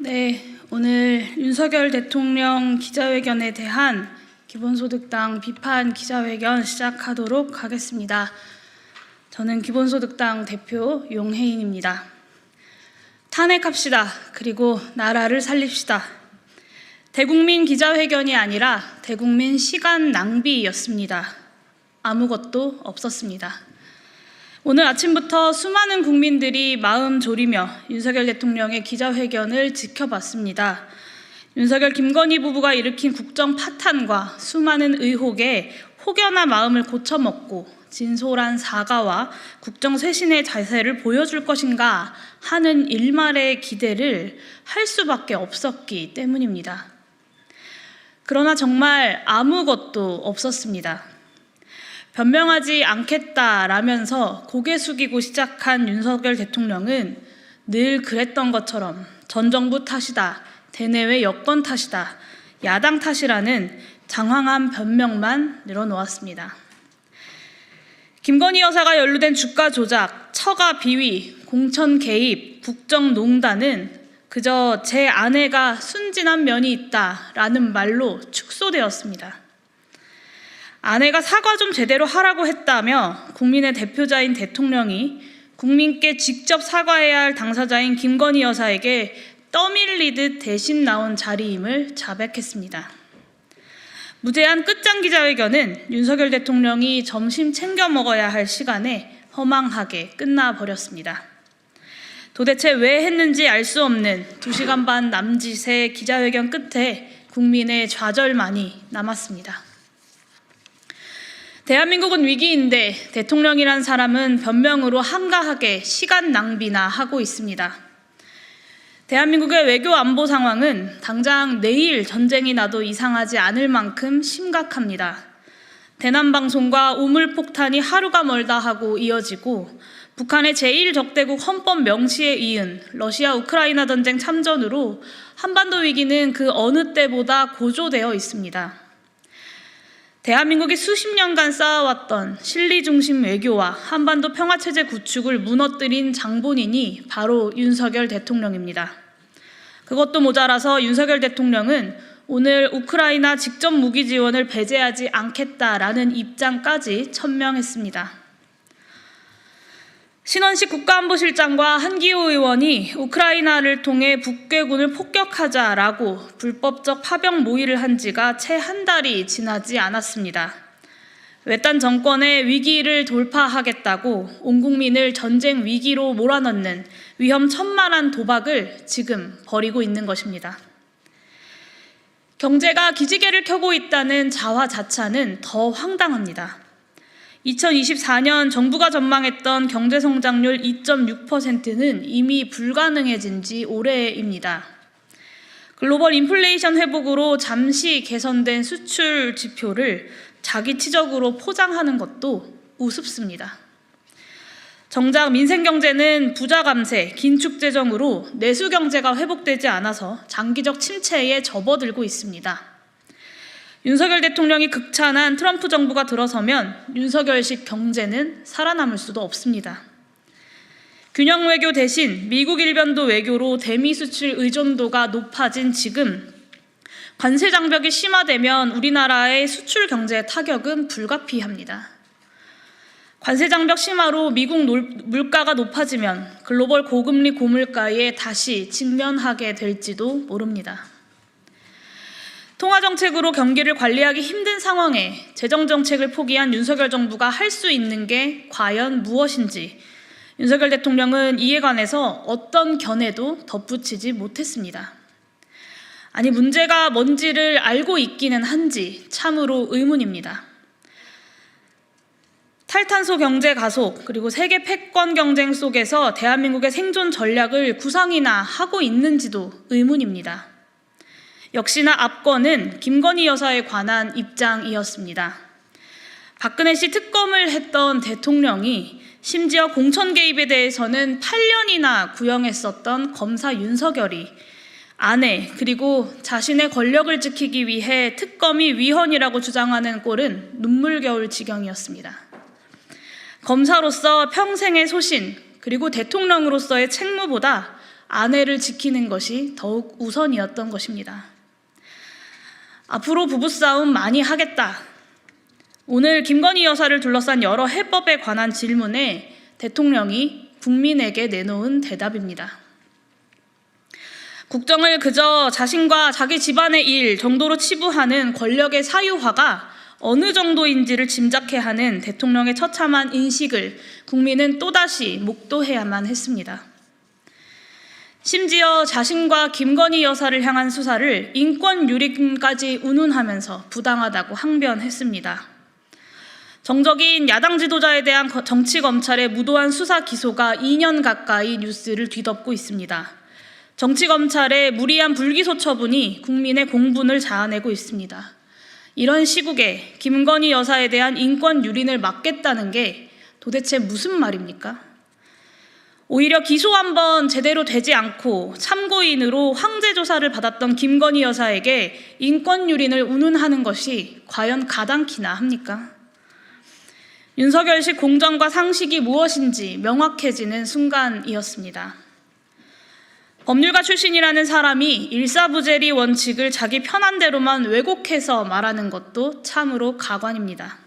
네, 오늘 윤석열 대통령 기자회견에 대한 기본소득당 비판 기자회견 시작하도록 하겠습니다. 저는 기본소득당 대표 용혜인입니다. 탄핵합시다. 그리고 나라를 살립시다. 대국민 기자회견이 아니라 대국민 시간 낭비였습니다. 아무것도 없었습니다. 오늘 아침부터 수많은 국민들이 마음 졸이며 윤석열 대통령의 기자회견을 지켜봤습니다. 윤석열 김건희 부부가 일으킨 국정 파탄과 수많은 의혹에 혹여나 마음을 고쳐먹고 진솔한 사과와 국정 쇄신의 자세를 보여줄 것인가 하는 일말의 기대를 할 수밖에 없었기 때문입니다. 그러나 정말 아무것도 없었습니다. 변명하지 않겠다라면서 고개 숙이고 시작한 윤석열 대통령은 늘 그랬던 것처럼 전 정부 탓이다, 대내외 여건 탓이다, 야당 탓이라는 장황한 변명만 늘어놓았습니다. 김건희 여사가 연루된 주가 조작, 처가 비위, 공천 개입, 국정농단은 그저 제 아내가 순진한 면이 있다라는 말로 축소되었습니다. 아내가 사과 좀 제대로 하라고 했다며 국민의 대표자인 대통령이 국민께 직접 사과해야 할 당사자인 김건희 여사에게 떠밀리듯 대신 나온 자리임을 자백했습니다. 무제한 끝장 기자회견은 윤석열 대통령이 점심 챙겨 먹어야 할 시간에 허망하게 끝나버렸습니다. 도대체 왜 했는지 알 수 없는 2시간 반 남짓의 기자회견 끝에 국민의 좌절만이 남았습니다. 대한민국은 위기인데 대통령이란 사람은 변명으로 한가하게 시간 낭비나 하고 있습니다. 대한민국의 외교 안보 상황은 당장 내일 전쟁이 나도 이상하지 않을 만큼 심각합니다. 대남방송과 우물폭탄이 하루가 멀다 하고 이어지고 북한의 제1적대국 헌법 명시에 이은 러시아 우크라이나 전쟁 참전으로 한반도 위기는 그 어느 때보다 고조되어 있습니다. 대한민국이 수십 년간 쌓아왔던 실리 중심 외교와 한반도 평화체제 구축을 무너뜨린 장본인이 바로 윤석열 대통령입니다. 그것도 모자라서 윤석열 대통령은 오늘 우크라이나 직접 무기 지원을 배제하지 않겠다라는 입장까지 천명했습니다. 신원식 국가안보실장과 한기호 의원이 우크라이나를 통해 북괴군을 폭격하자라고 불법적 파병 모의를 한 지가 채 한 달이 지나지 않았습니다. 외딴 정권의 위기를 돌파하겠다고 온 국민을 전쟁 위기로 몰아넣는 위험천만한 도박을 지금 벌이고 있는 것입니다. 경제가 기지개를 켜고 있다는 자화자찬은 더 황당합니다. 2024년 정부가 전망했던 경제성장률 2.6%는 이미 불가능해진 지 오래입니다. 글로벌 인플레이션 회복으로 잠시 개선된 수출 지표를 자기 치적으로 포장하는 것도 우습습니다. 정작 민생경제는 부자 감세, 긴축 재정으로 내수 경제가 회복되지 않아서 장기적 침체에 접어들고 있습니다. 윤석열 대통령이 극찬한 트럼프 정부가 들어서면 윤석열식 경제는 살아남을 수도 없습니다. 균형 외교 대신 미국 일변도 외교로 대미 수출 의존도가 높아진 지금 관세 장벽이 심화되면 우리나라의 수출 경제의 타격은 불가피합니다. 관세 장벽 심화로 미국 물가가 높아지면 글로벌 고금리 고물가에 다시 직면하게 될지도 모릅니다. 통화정책으로 경기를 관리하기 힘든 상황에 재정정책을 포기한 윤석열 정부가 할 수 있는 게 과연 무엇인지 윤석열 대통령은 이에 관해서 어떤 견해도 덧붙이지 못했습니다. 아니, 문제가 뭔지를 알고 있기는 한지 참으로 의문입니다. 탈탄소 경제 가속 그리고 세계 패권 경쟁 속에서 대한민국의 생존 전략을 구상이나 하고 있는지도 의문입니다. 역시나 압권은 김건희 여사에 관한 입장이었습니다. 박근혜 씨 특검을 했던 대통령이 심지어 공천 개입에 대해서는 8년이나 구형했었던 검사 윤석열이 아내 그리고 자신의 권력을 지키기 위해 특검이 위헌이라고 주장하는 꼴은 눈물겨울 지경이었습니다. 검사로서 평생의 소신, 그리고 대통령으로서의 책무보다 아내를 지키는 것이 더욱 우선이었던 것입니다. 앞으로 부부싸움 많이 하겠다. 오늘 김건희 여사를 둘러싼 여러 해법에 관한 질문에 대통령이 국민에게 내놓은 대답입니다. 국정을 그저 자신과 자기 집안의 일 정도로 치부하는 권력의 사유화가 어느 정도인지를 짐작케 하는 대통령의 처참한 인식을 국민은 또다시 목도해야만 했습니다. 심지어 자신과 김건희 여사를 향한 수사를 인권 유린까지 운운하면서 부당하다고 항변했습니다. 정적인 야당 지도자에 대한 정치검찰의 무도한 수사 기소가 2년 가까이 뉴스를 뒤덮고 있습니다. 정치검찰의 무리한 불기소 처분이 국민의 공분을 자아내고 있습니다. 이런 시국에 김건희 여사에 대한 인권 유린을 막겠다는 게 도대체 무슨 말입니까? 오히려 기소 한번 제대로 되지 않고 참고인으로 황제 조사를 받았던 김건희 여사에게 인권 유린을 운운하는 것이 과연 가당키나 합니까? 윤석열식 공정과 상식이 무엇인지 명확해지는 순간이었습니다. 법률가 출신이라는 사람이 일사부재리 원칙을 자기 편한 대로만 왜곡해서 말하는 것도 참으로 가관입니다.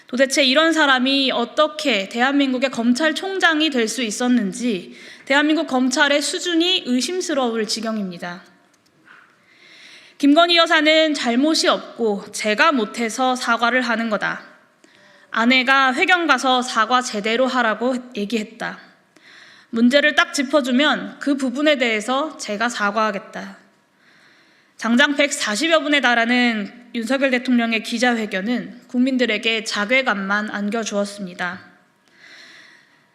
도대체 이런 사람이 어떻게 대한민국의 검찰총장이 될 수 있었는지 대한민국 검찰의 수준이 의심스러울 지경입니다. 김건희 여사는 잘못이 없고 제가 못해서 사과를 하는 거다. 아내가 회견 가서 사과 제대로 하라고 얘기했다. 문제를 딱 짚어주면 그 부분에 대해서 제가 사과하겠다. 장장 140여 분에 달하는 윤석열 대통령의 기자회견은 국민들에게 자괴감만 안겨주었습니다.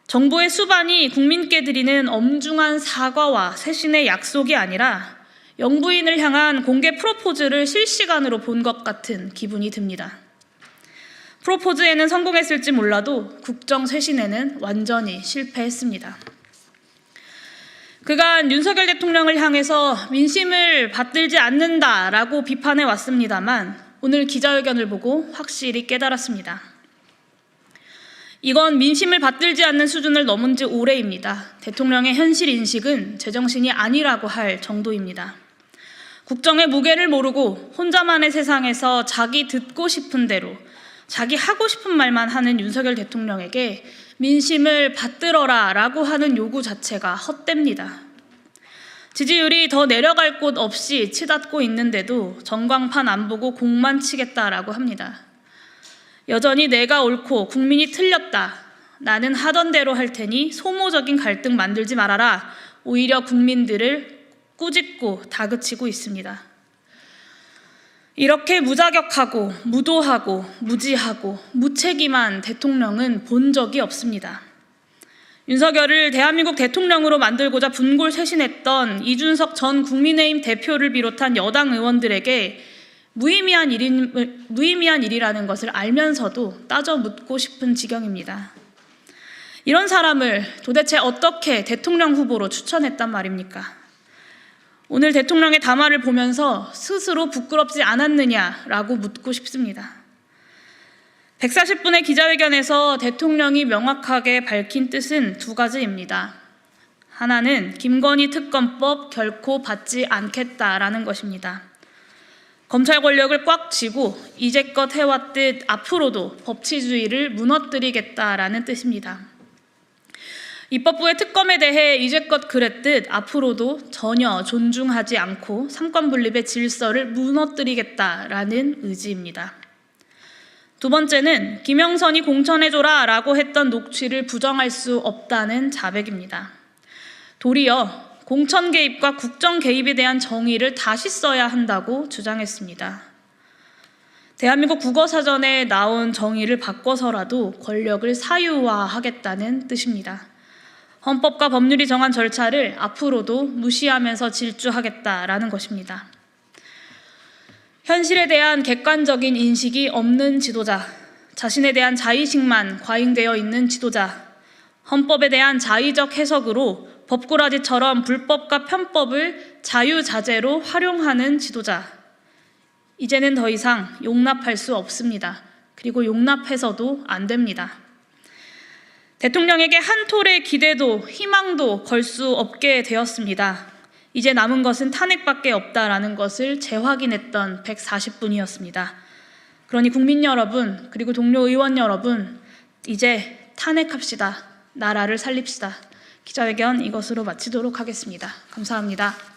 정부의 수반이 국민께 드리는 엄중한 사과와 새신의 약속이 아니라 영부인을 향한 공개 프로포즈를 실시간으로 본 것 같은 기분이 듭니다. 프로포즈에는 성공했을지 몰라도 국정 쇄신에는 완전히 실패했습니다. 그간 윤석열 대통령을 향해서 민심을 받들지 않는다라고 비판해 왔습니다만 오늘 기자회견을 보고 확실히 깨달았습니다. 이건 민심을 받들지 않는 수준을 넘은 지 오래입니다. 대통령의 현실 인식은 제정신이 아니라고 할 정도입니다. 국정의 무게를 모르고 혼자만의 세상에서 자기 듣고 싶은 대로 자기 하고 싶은 말만 하는 윤석열 대통령에게 민심을 받들어라 라고 하는 요구 자체가 헛됩니다. 지지율이 더 내려갈 곳 없이 치닫고 있는데도 전광판 안 보고 공만 치겠다라고 합니다. 여전히 내가 옳고 국민이 틀렸다. 나는 하던 대로 할 테니 소모적인 갈등 만들지 말아라. 오히려 국민들을 꾸짖고 다그치고 있습니다. 이렇게 무자격하고 무도하고 무지하고 무책임한 대통령은 본 적이 없습니다. 윤석열을 대한민국 대통령으로 만들고자 분골쇄신했던 이준석 전 국민의힘 대표를 비롯한 여당 의원들에게 무의미한 일이라는 것을 알면서도 따져 묻고 싶은 지경입니다. 이런 사람을 도대체 어떻게 대통령 후보로 추천했단 말입니까? 오늘 대통령의 담화를 보면서 스스로 부끄럽지 않았느냐라고 묻고 싶습니다. 140분의 기자회견에서 대통령이 명확하게 밝힌 뜻은 두 가지입니다. 하나는 김건희 특검법 결코 받지 않겠다라는 것입니다. 검찰 권력을 꽉 쥐고 이제껏 해왔듯 앞으로도 법치주의를 무너뜨리겠다라는 뜻입니다. 입법부의 특검에 대해 이제껏 그랬듯 앞으로도 전혀 존중하지 않고 삼권 분립의 질서를 무너뜨리겠다라는 의지입니다. 두 번째는 김영선이 공천해줘라 라고 했던 녹취를 부정할 수 없다는 자백입니다. 도리어 공천 개입과 국정 개입에 대한 정의를 다시 써야 한다고 주장했습니다. 대한민국 국어사전에 나온 정의를 바꿔서라도 권력을 사유화하겠다는 뜻입니다. 헌법과 법률이 정한 절차를 앞으로도 무시하면서 질주하겠다라는 것입니다. 현실에 대한 객관적인 인식이 없는 지도자, 자신에 대한 자의식만 과잉되어 있는 지도자, 헌법에 대한 자의적 해석으로 법꾸라지처럼 불법과 편법을 자유자재로 활용하는 지도자, 이제는 더 이상 용납할 수 없습니다. 그리고 용납해서도 안 됩니다. 대통령에게 한 톨의 기대도 희망도 걸 수 없게 되었습니다. 이제 남은 것은 탄핵밖에 없다라는 것을 재확인했던 140분이었습니다. 그러니 국민 여러분, 그리고 동료 의원 여러분, 이제 탄핵합시다. 나라를 살립시다. 기자회견 이것으로 마치도록 하겠습니다. 감사합니다.